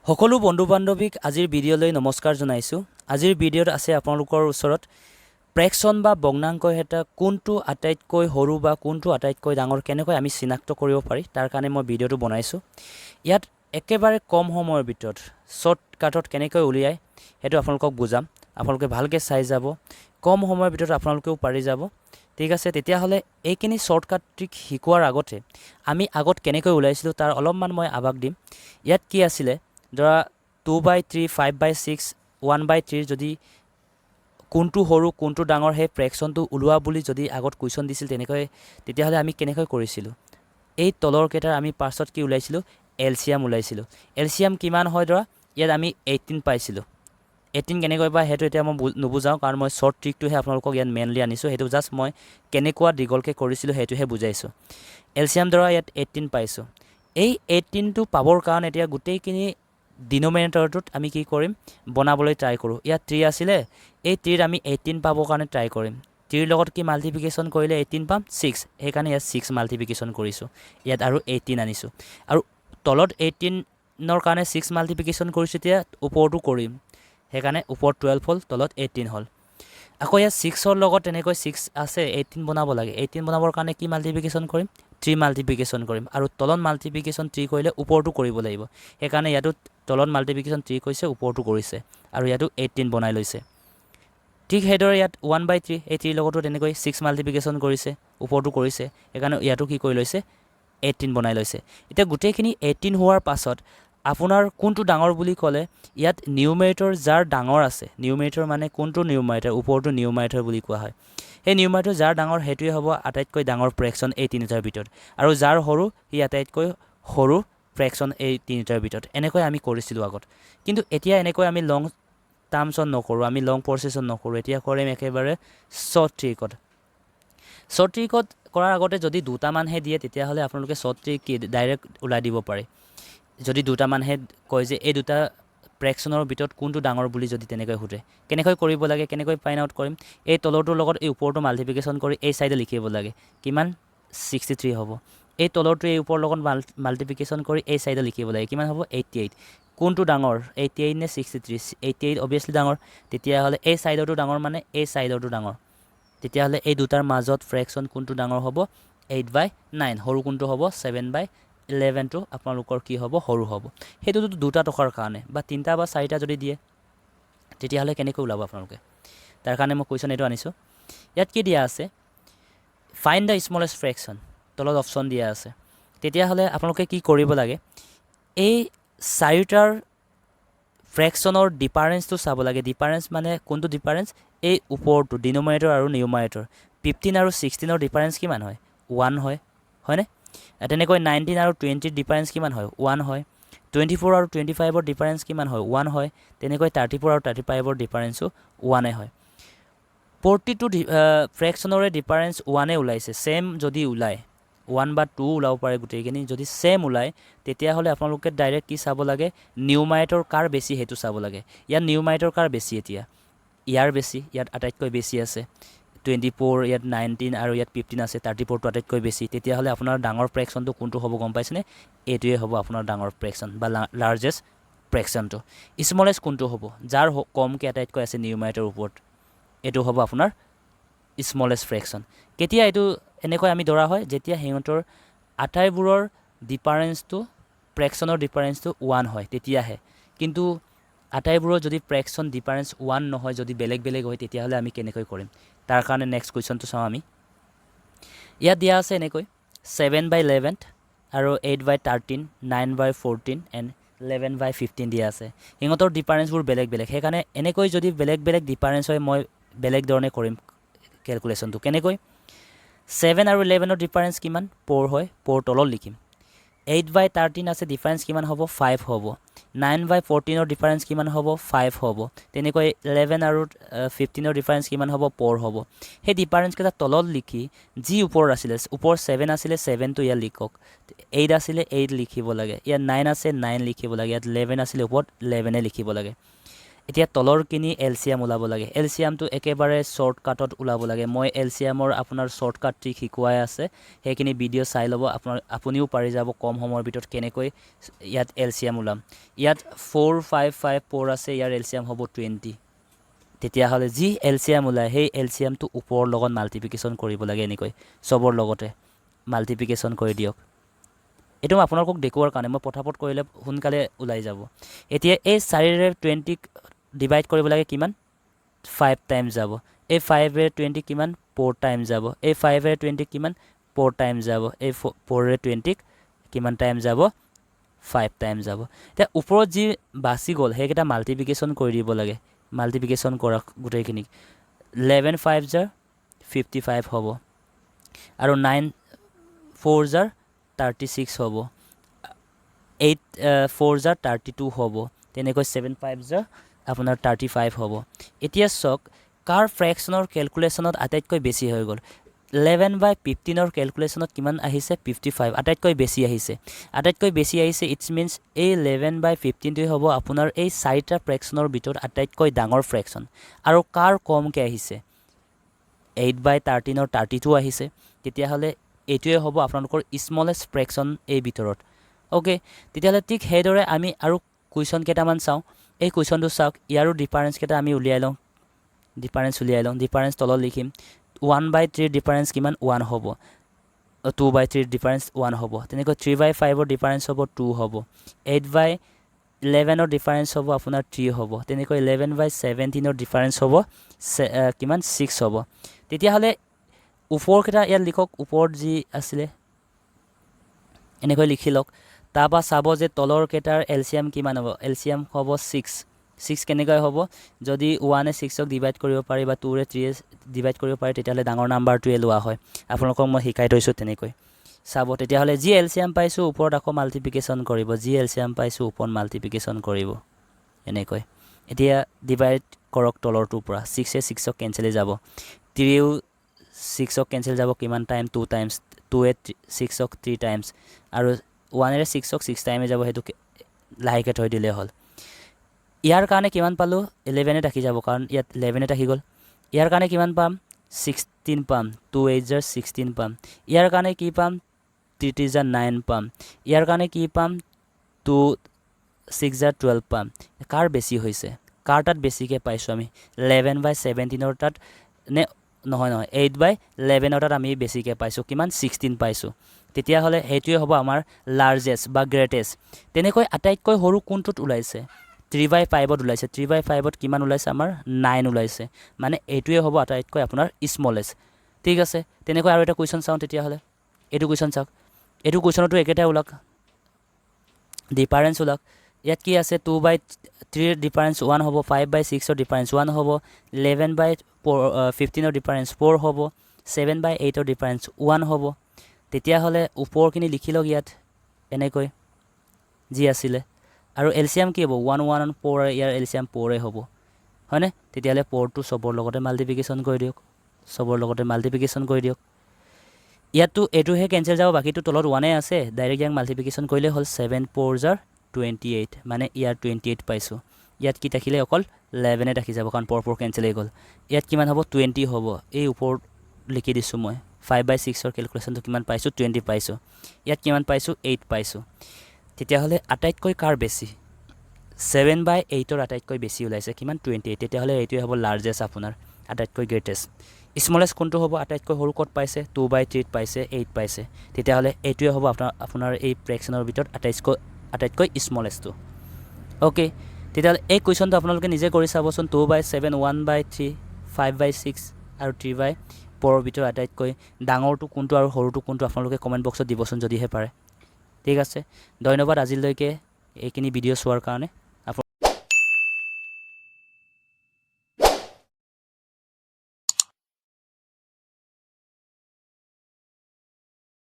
সকলো বন্ধু বান্ধৱীক আজিৰ ভিডিঅ'লৈ নমস্কাৰ জনাইছোঁ। আজিৰ ভিডিঅ'ত আছে আপোনালোকৰ ওচৰত ফ্ৰেকশ্যন বা ভগ্নাংক এটা কোনটো আটাইতকৈ সৰু বা কোনটো আটাইতকৈ ডাঙৰ কেনেকৈ আমি চিনাক্ত কৰিব পাৰি তাৰ কাৰণে মই ভিডিঅ'টো বনাইছোঁ। ইয়াত একেবাৰে কম সময়ৰ ভিতৰত শ্বৰ্টকাটত কেনেকৈ উলিয়ায় সেইটো আপোনালোকক বুজাম। আপোনালোকে ভালকৈ চাই যাব, কম সময়ৰ ভিতৰত আপোনালোকেও পাৰি যাব। ঠিক আছে, তেতিয়াহ'লে এইখিনি শ্বৰ্টকাট ট্ৰিক শিকোৱাৰ আগতে আমি আগত কেনেকৈ ওলাইছিলোঁ তাৰ অলপমান মই আভাস দিম। ইয়াত কি আছিলে, ধৰা 2/3, 5/6, 1/3 যদি কোনটো সৰু কোনটো ডাঙৰ সেই ফ্ৰেকশ্যনটো ওলোৱা বুলি যদি আগত কুৱেশ্যন দিছিল তেতিয়াহ'লে আমি কেনেকৈ কৰিছিলোঁ। এই তলৰ কেইটাৰ আমি পাছত কি ওলাইছিলোঁ, LCM ওলাইছিলোঁ। LCM কিমান হয়, ধৰা ইয়াত আমি 18 পাইছিলোঁ। 18 কেনেকৈ পায় সেইটো এতিয়া মই নুবুজাওঁ, কাৰণ মই শ্বৰ্ট ট্ৰিকটোহে আপোনালোকক ইয়াত মেইনলি আনিছোঁ। সেইটো জাষ্ট মই কেনেকুৱা দীঘলকৈ কৰিছিলোঁ সেইটোহে বুজাইছোঁ। LCM ধৰা ইয়াত 18 পাইছোঁ। এই 18টো পাবৰ কাৰণে এতিয়া গোটেইখিনি ডিন'মিনেটৰটোত আমি কি কৰিম, বনাবলৈ ট্ৰাই কৰোঁ। ইয়াত 3 আছিলে, এই 3 আমি 18 পাবৰ কাৰণে ট্ৰাই কৰিম। 3 লগত কি মাল্টিপ্লিকেশ্যন কৰিলে 18 পাম, 6। সেইকাৰণে ইয়াত 6 মাল্টিপ্লিকেশ্যন কৰিছোঁ, ইয়াত আৰু 18 আনিছোঁ। আৰু তলত 18ৰ কাৰণে 6 মাল্টিপ্লিকেশ্যন কৰিছোঁ, এতিয়া ওপৰতো কৰিম, সেইকাৰণে ওপৰত 12 হ'ল, তলত 18 হ'ল। আকৌ ইয়াত 6ৰ লগত তেনেকৈ 6 আছে, 18 বনাব লাগে। 18 বনাবৰ কাৰণে কি মাল্টিপ্লিকেশ্যন কৰিম, 3 মাল্টিপ্লিকেশ্যন কৰিম। আৰু তলত মাল্টিপ্লিকেশ্যন 3 কৰিলে ওপৰতো কৰিব লাগিব, সেইকাৰণে ইয়াতো তলত মাল্টিপ্লিকেশ্যন 3 কৰিছে, ওপৰতো কৰিছে, আৰু ইয়াতো 18 বনাই লৈছে। ঠিক সেইদৰে ইয়াত 1/3, এই 3 লগতো তেনেকৈ 6 মাল্টিপ্লিকেশ্যন কৰিছে, ওপৰতো কৰিছে, সেইকাৰণে ইয়াতো কি কৰি লৈছে, 18 বনাই লৈছে। এতিয়া গোটেইখিনি 18 হোৱাৰ পাছত আপোনাৰ কোনটো ডাঙৰ বুলি ক'লে, ইয়াত নিউমেৰেটৰ যাৰ ডাঙৰ আছে, নিউমেৰেটৰ মানে কোনটো নিউমাৰেটৰ, ওপৰতো নিউমাৰেটৰ বুলি কোৱা হয়। সেই নিউমাৰেটৰ যাৰ ডাঙৰ সেইটোৱে হ'ব আটাইতকৈ ডাঙৰ ফ্ৰেকশ্যন এই তিনিটাৰ ভিতৰত, আৰু যাৰ সৰু সি আটাইতকৈ সৰু ফ্ৰেকশ্যন এই তিনিটাৰ ভিতৰত। এনেকৈ আমি কৰিছিলোঁ আগত, কিন্তু এতিয়া এনেকৈ আমি লং টাৰ্মছত নকৰোঁ, আমি লং প্ৰচেছত নকৰোঁ। এতিয়া কৰিম একেবাৰে শ্বৰ্ট ট্ৰিকত। শ্বৰ্ট ট্ৰিকত কৰাৰ আগতে যদি দুটামানহে দিয়ে তেতিয়াহ'লে আপোনালোকে শ্বৰ্ট ট্ৰিক কি ডাইৰেক্ট ওলাই দিব পাৰে। যদি দুটামানহে কয় যে এই দুটা ফ্ৰেকশ্যনৰ ভিতৰত কোনটো ডাঙৰ বুলি যদি তেনেকৈ সোধে, কেনেকৈ কৰিব লাগে, কেনেকৈ ফাইণ্ড আউট কৰিম, এই তলৰটোৰ লগত এই ওপৰটো মাল্টিপ্লিকেশ্যন কৰি এই ছাইডে লিখিব লাগে, কিমান 63 হ'ব। এই তলৰটো এই ওপৰৰ লগত মাল্টিপ্লিকেশ্যন কৰি এই ছাইডে লিখিব লাগে, কিমান হ'ব 88। কোনটো ডাঙৰ, 88 নে 63? 88 অভিয়াছলি ডাঙৰ, তেতিয়াহ'লে এই ছাইডৰটো ডাঙৰ মানে এই ছাইডৰটো ডাঙৰ। তেতিয়াহ'লে এই দুটাৰ মাজত ফ্ৰেকশ্যন কোনটো ডাঙৰ হ'ব, 8/9। সৰু কোনটো হ'ব, 7/11টো আপোনালোকৰ কি হ'ব, সৰু হ'ব। সেইটোতো 2টা টকাৰ কাৰণে, বা 3টা বা 4টা যদি দিয়ে তেতিয়াহ'লে কেনেকৈ ওলাব আপোনালোকে। তাৰ কাৰণে মই কুৱেশ্যন এইটো আনিছোঁ। ইয়াত কি দিয়া আছে, ফাইণ্ড দ্য স্মলেষ্ট ফ্ৰেকশ্যন, তলত অপশ্যন দিয়া আছে। তেতিয়াহ'লে আপোনালোকে কি কৰিব লাগে, এই 4টাৰ ফ্ৰেকশ্যনৰ ডিফাৰেঞ্চটো চাব লাগে। ডিফাৰেঞ্চ মানে কোনটো ডিফাৰেঞ্চ, এই ওপৰটো ডিন'মিনেটৰ আৰু নিউমাৰেটৰ। 15 আৰু 16ৰ ডিফাৰেঞ্চ কিমান হয়, 1 হয়, হয়নে? তেনেকৈ 19 আৰু 20ৰ ডিফাৰেঞ্চ কিমান হয়, 1 হয়। 24 আৰু 25ৰ ডিফাৰেঞ্চ কিমান হয়, 1 হয়। তেনেকৈ 34 আৰু 35ৰ ডিফাৰেঞ্চো 1 হয়। প্ৰতিটো ফ্ৰেকশ্যনৰে ডিফাৰেঞ্চ 1 ওলাইছে। ছেম যদি ওলায়, 1 বা 2 ওলাব পাৰে গোটেইখিনি, যদি ছেম ওলায় তেতিয়াহ'লে আপোনালোকে ডাইৰেক্ট কি চাব লাগে, নিউমাৰেটৰ কাৰ বেছি সেইটো চাব লাগে। ইয়াত নিউমাৰেটৰ কাৰ বেছি, এতিয়া ইয়াৰ বেছি, ইয়াত আটাইতকৈ বেছি আছে 24, ইয়াত 19 আৰু ইয়াত 15 আছে, 34টো আটাইতকৈ বেছি। তেতিয়াহ'লে আপোনাৰ ডাঙৰ ফ্ৰেকশ্যনটো কোনটো হ'ব গম পাইছেনে, এইটোৱে হ'ব আপোনাৰ ডাঙৰ ফ্ৰেকশ্যন বা লাৰ্জেষ্ট ফ্ৰেকশ্যনটো। স্মলেষ্ট কোনটো হ'ব, যাৰ কমকৈ আটাইতকৈ আছে নিউমাৰেটৰ ওপৰত, এইটো হ'ব আপোনাৰ স্মলেষ্ট ফ্ৰেকশ্যন। কেতিয়া এইটো এনেকৈ আমি ধৰা হয়, যেতিয়া সিহঁতৰ আটাইবোৰৰ ডিফাৰেঞ্চটো, ফ্ৰেকশ্যনৰ ডিফাৰেঞ্চটো 1 হয় তেতিয়াহে। কিন্তু আটাইবোৰৰ যদি ফ্ৰেকশ্যন ডিফাৰেঞ্চ 1 নহয়, যদি বেলেগ বেলেগ হয়, তেতিয়াহ'লে আমি কেনেকৈ কৰিম। তাৰ কাৰণে নেক্সট কুৱেশ্যনটো চাওঁ আমি। ইয়াত দিয়া আছে এনেকৈ 7/11 আৰু 8/13, 9/14 এণ্ড 11/15 দিয়া আছে। সিহঁতৰ ডিফাৰেঞ্চবোৰ বেলেগ বেলেগ, সেইকাৰণে এনেকৈ যদি বেলেগ বেলেগ ডিফাৰেঞ্চ হয় মই বেলেগ ধৰণে কৰিম কেলকুলেশ্যনটো। কেনেকৈ, 7 আৰু 11ৰ ডিফাৰেঞ্চ কিমান, 4 হয়, 4 তলত লিখিম। 8/13 আছে, ডিফাৰেঞ্চ কিমান হ'ব, 5 হ'ব। 9/14ৰ ডিফাৰেঞ্চ কিমান হ'ব, 5 হ'ব। তেনেকৈ 11 আৰু 15ৰ ডিফাৰেঞ্চ কিমান হ'ব, 4 হ'ব। সেই ডিফাৰেঞ্চকেইটা তলত লিখি যি ওপৰত আছিলে, ওপৰত 7 আছিলে 7টো ইয়াত লিখক, 8 আছিলে 8 লিখিব লাগে, ইয়াত 9 আছে 9 লিখিব লাগে, ইয়াত 11 আছিলে ওপৰত 11 লিখিব লাগে। এতিয়া তলৰখিনি LCM ওলাব লাগে LCMটো একেবাৰে শৰ্টকাটত ওলাব লাগে মই LCMৰ আপোনাৰ শৰ্টকাট ট্ৰিক শিকোৱাই আছে সেইখিনি ভিডিঅ' চাই ল'ব আপুনিও পাৰি যাব কম সময়ৰ ভিতৰত কেনেকৈ ইয়াত LCM ওলাম ইয়াত 4554 আছে ইয়াৰ LCM হ'ব 20 তেতিয়াহ'লে যি LCM ওলায় সেই LCMটো ওপৰৰ লগত মাল্টিপ্লিকেশ্যন কৰিব লাগে এনেকৈ চবৰ লগতে মাল্টিপ্লিকেশ্যন কৰি দিয়ক এইটো আপোনালোকক দেখুৱাৰ কাৰণে মই পটাপট কৰিলে সোনকালে ওলাই যাব এতিয়া এই 4ৰে 20ক ডিভাইড কৰিব লাগে কিমান 5 টাইমছ যাব এই 5ৰে 20 কিমান 4 টাইমছ যাব এই 5ৰে 20 কিমান 4 টাইমছ যাব এই 4ৰে 20ক কিমান টাইম যাব 5 টাইমছ যাব এতিয়া ওপৰত যি বাছি গ'ল সেইকেইটা মাল্টিপ্লিকেশ্যন কৰি দিব লাগে মাল্টিপ্লিকেশ্যন কৰা গোটেইখিনিক 11 5 জাৰ 55 হ'ব আৰু 9 4 জাৰ 36 হ'ব 8 4 জাৰ 32 হ'ব তেনেকৈ 7 5 জাৰ আপোনাৰ 35 হ'ব এতিয়া চক কাৰ ফ্ৰেকশনৰ ক্যালকুলেশনত আটাইতকৈ বেছি হৈ গ'ল 11/15ৰ ক্যালকুলেশনত কিমান আহিছে 55 আটাইতকৈ বেছি আহিছে ইটস মিন্স এই 11/15 টো হ'ব আপোনাৰ এই 4টা ফ্ৰেকশনৰ ভিতৰত আটাইতকৈ ডাঙৰ ফ্ৰেকশন আৰু কাৰ কমকে আহিছে 8/13ৰ 32 আহিছে তেতিয়াহ'লে এইটোৱে হ'ব আপোনালোকৰ স্মলেষ্ট ফ্ৰেকশন এই ভিতৰত ওকে তেতিয়াহ'লে ঠিক হেদৰে আমি আৰু কুৱেশ্যন কেইটামান চাওঁ এই কুৱেশ্যনটো চাওক ইয়াৰো ডিফাৰেন্স কেইটা আমি উলিয়াই লওঁ ডিফাৰেন্স তলত লিখিম 1/3 ডিফাৰেন্স কিমান 1 হ'ব 2/3 ডিফাৰেন্স 1 হ'ব তেনেকৈ 3/5ৰ ডিফাৰেন্স হ'ব 2 হ'ব 8/11ৰ ডিফাৰেন্স হ'ব আপোনাৰ 3 হ'ব তেনেকৈ 11/17ৰ ডিফাৰেন্স হ'ব কিমান 6 হ'ব তেতিয়াহ'লে ওপৰ কেইটা ইয়াত লিখক ওপৰত যি আছিলে এনেকৈ লিখি লওক তাৰপা চাব যে তলৰ কেইটাৰ LCM কিমান হ'ব LCM হ'ব 6 কেনেকৈ হ'ব যদি 1 এ 6ক ডিভাইড কৰিব পাৰি বা 2 ৰে 3 এ ডিভাইড কৰিব পাৰি তেতিয়াহ'লে ডাঙৰ নাম্বাৰটোৱে লোৱা হয় আপোনালোকক মই শিকাই থৈছোঁ তেনেকৈ চাব তেতিয়াহ'লে যি LCM পাইছোঁ ওপৰত আকৌ মাল্টিপ্লিকেশ্যন কৰিব যি LCM পাইছোঁ ওপৰত মাল্টিপ্লিকেশ্যন কৰিব এনেকৈ এতিয়া ডিভাইড কৰক তলৰটোৰ পৰা 6 এ 6ক কেনচেল যাব 3 ও 6ক কেনসেল যাব কিমান টাইম 2 টাইমছ 2 এ 6ক 3 টাইমছ আৰু 1 এ 6ক 6 টাইমে যাব হেতু লাহেকে থৈ দিলে হল ইয়াৰ কাৰণে কিমান পালো 11 এ থাকি যাব কাৰণ ইয়াত 11 এ থাকি গল ইয়াৰ কাৰণে কিমান পাম 16 পাম 2 8 জাৰ 16 পাম ইয়াৰ কাৰণে কি পাম 3 জাৰ 9 পাম ইয়াৰ কাৰণে কি পাম 2 6 জাৰ 12 পাম কাৰ বেছি হৈছে কাৰ তাত বেছিকে পাইছো আমি 11/17ৰ তাত নে নহয় 8/11ৰ তাত আমি বেছিকে পাইছো কিমান 16 পাইছো তেতিয়া হলে হেতুৱে হ'ব আমাৰ লাৰ্জেষ্ট বা গ্ৰেটেষ্ট তেনেকৈ আটাইতকৈ সৰু কোনটোত ওলাইছে 3/5ত ওলাইছে 3/5ত কিমান ওলাইছে আমাৰ 9 ওলাইছে মানে এইটোৱে হ'ব আটাইতকৈ আপোনাৰ স্মলেষ্ট ঠিক আছে তেনেকৈ আৰু এটা কোৱেশ্চন চাওঁ তেতিয়া হলে এইটো কোৱেশ্চন চাওক এইটো কোৱেশ্চনটো একেটাই ওলাক ডিফাৰেন্স ওলাক ইয়াত কি আছে 2/3 ডিফাৰেন্স 1 হ'ব 5/6ৰ ডিফাৰেন্স 1 হ'ব 11/15ৰ ডিফাৰেন্স 4 হ'ব 7/8ৰ ডিফাৰেন্স 1 হ'ব তেতিয়া হলে ওপৰখিনি লিখি লওক ইয়াত এনেকৈ যি আছিল আৰু LCM কি হ'ব 1 1 and 4 ইয়াৰ LCM 4 এ হ'ব হয়নে তেতিয়া হলে 4 টো সবৰ লগতে মাল্টিপ্লিকেশ্যন কৰি দিয়ক ইয়াতটো এটোহে কেনসেল যাব বাকিটো তলত 1 এ আছে ডাইৰেক্ট ইয়াক মাল্টিপ্লিকেশ্যন কৰিলে হল 7 4 জাৰ 28 মানে ইয়াৰ 28 পাইছো ইয়াত কি থাকিলে অকল 11 এ থাকি যাব কাৰণ 4 কেনসেল হৈ গল ইয়াত কিমান হ'ব 20 হ'ব এই ওপৰত লিখি দিছো মই 5/6ৰ ক্যালকুলেশনটো কিমান পাইছো 20 পাইছো ইয়াত কিমান পাইছো 8 পাইছো তেতিয়া হলে আটাইতকৈ কাৰ বেছি 7/8ৰ আটাইতকৈ বেছি ওলাইছে কিমান 28 তেতিয়া হলে এইটোৱে হ'ব লাৰ্জেষ্ট আপোনাৰ আটাইতকৈ গ্ৰেটেষ্ট স্মলেষ্ট কোনটো হ'ব আটাইতকৈ সৰু কত পাইছে 2/3 পাইছে 8 পাইছে তেতিয়া হলে এইটোৱে হ'ব আপোনাৰ এই ফ্ৰেকশনৰ ভিতৰত আটাইতকৈ স্মলেষ্টটো ওকে তেতিয়া হলে এই কোৱেশ্চনটো আপোনালোকে নিজে কৰি চাবচোন 2/7 1/3 5/6 আৰু 3/4ৰ ভিতৰত আটাইতকৈ ডাঙৰটো কোনটো আৰু সৰুটো কোনটো আপোনালোকে কমেন্ট বক্সত দিবচোন যদিহে পাৰে ঠিক আছে ধন্যবাদ আজিলৈকে এইখিনি ভিডিঅ' চোৱাৰ কাৰণে